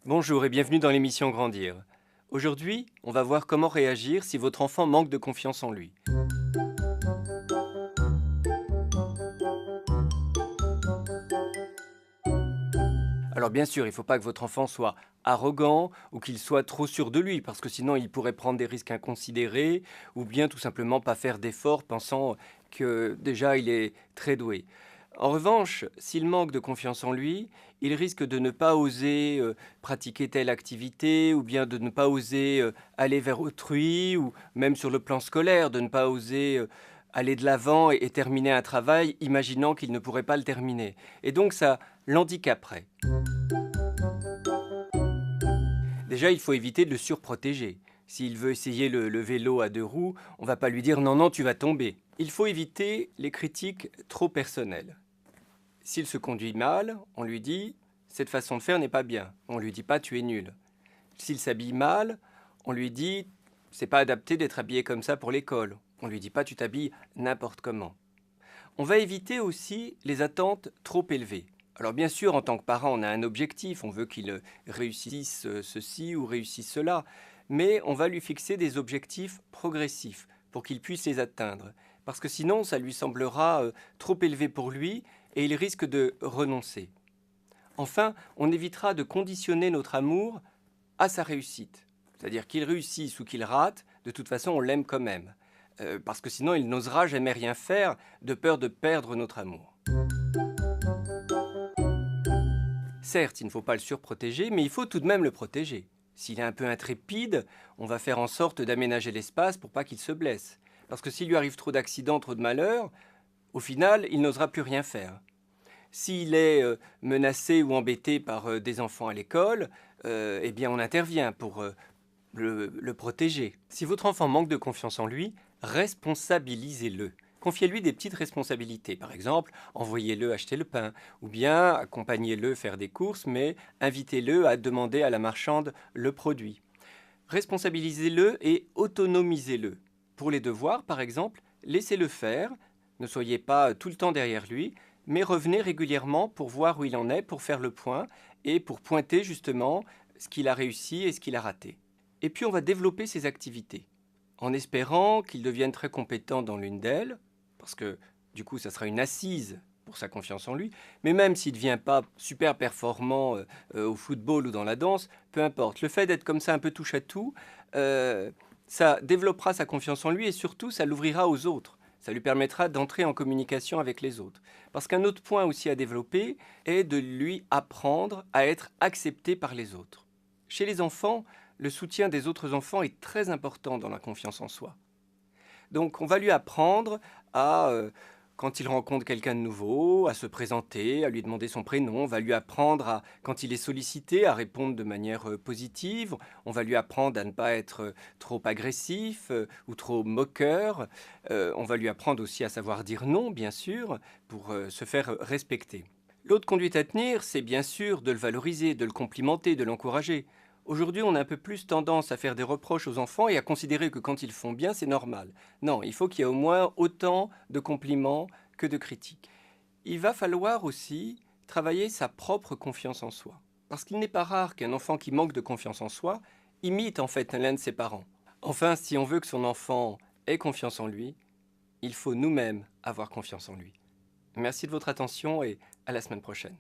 Bonjour et bienvenue dans l'émission Grandir. Aujourd'hui, on va voir comment réagir si votre enfant manque de confiance en lui. Alors bien sûr, il ne faut pas que votre enfant soit arrogant ou qu'il soit trop sûr de lui, parce que sinon il pourrait prendre des risques inconsidérés ou bien tout simplement pas faire d'efforts pensant que déjà il est très doué. En revanche, s'il manque de confiance en lui, il risque de ne pas oser pratiquer telle activité ou bien de ne pas oser aller vers autrui ou même sur le plan scolaire, de ne pas oser aller de l'avant et terminer un travail imaginant qu'il ne pourrait pas le terminer. Et donc ça l'handicaperait. Déjà, il faut éviter de le surprotéger. S'il veut essayer le vélo à deux roues, on va pas lui dire non, non, tu vas tomber. Il faut éviter les critiques trop personnelles. S'il se conduit mal, on lui dit cette façon de faire n'est pas bien. On lui dit pas tu es nul. S'il s'habille mal, on lui dit c'est pas adapté d'être habillé comme ça pour l'école. On lui dit pas tu t'habilles n'importe comment. On va éviter aussi les attentes trop élevées. Alors bien sûr, en tant que parent, on a un objectif, on veut qu'il réussisse ceci ou réussisse cela, mais on va lui fixer des objectifs progressifs pour qu'il puisse les atteindre, parce que sinon ça lui semblera trop élevé pour lui et il risque de renoncer. Enfin, on évitera de conditionner notre amour à sa réussite, c'est-à-dire qu'il réussisse ou qu'il rate, de toute façon on l'aime quand même. Parce que sinon il n'osera jamais rien faire de peur de perdre notre amour. Certes, il ne faut pas le surprotéger, mais il faut tout de même le protéger. S'il est un peu intrépide, on va faire en sorte d'aménager l'espace pour pas qu'il se blesse. Parce que s'il lui arrive trop d'accidents, trop de malheurs, au final, il n'osera plus rien faire. S'il est menacé ou embêté par des enfants à l'école, eh bien on intervient pour le protéger. Si votre enfant manque de confiance en lui, responsabilisez-le. Confiez-lui des petites responsabilités. Par exemple, envoyez-le acheter le pain, ou bien accompagnez-le faire des courses, mais invitez-le à demander à la marchande le produit. Responsabilisez-le et autonomisez-le. Pour les devoirs, par exemple, laissez-le faire, ne soyez pas tout le temps derrière lui, mais revenez régulièrement pour voir où il en est, pour faire le point et pour pointer justement ce qu'il a réussi et ce qu'il a raté. Et puis on va développer ses activités, en espérant qu'il devienne très compétent dans l'une d'elles, parce que du coup ça sera une assise pour sa confiance en lui, mais même s'il ne devient pas super performant au football ou dans la danse, peu importe. Le fait d'être comme ça un peu touche à tout, ça développera sa confiance en lui et surtout ça l'ouvrira aux autres. Ça lui permettra d'entrer en communication avec les autres. Parce qu'un autre point aussi à développer est de lui apprendre à être accepté par les autres. Chez les enfants, le soutien des autres enfants est très important dans la confiance en soi. Donc on va lui apprendre à, quand il rencontre quelqu'un de nouveau, à se présenter, à lui demander son prénom. On va lui apprendre, à, quand il est sollicité, à répondre de manière positive. On va lui apprendre à ne pas être trop agressif ou trop moqueur. On va lui apprendre aussi à savoir dire non, bien sûr, pour se faire respecter. L'autre conduite à tenir, c'est bien sûr de le valoriser, de le complimenter, de l'encourager. Aujourd'hui, on a un peu plus tendance à faire des reproches aux enfants et à considérer que quand ils font bien, c'est normal. Non, il faut qu'il y ait au moins autant de compliments que de critiques. Il va falloir aussi travailler sa propre confiance en soi. Parce qu'il n'est pas rare qu'un enfant qui manque de confiance en soi imite en fait l'un de ses parents. Enfin, si on veut que son enfant ait confiance en lui, il faut nous-mêmes avoir confiance en lui. Merci de votre attention et à la semaine prochaine.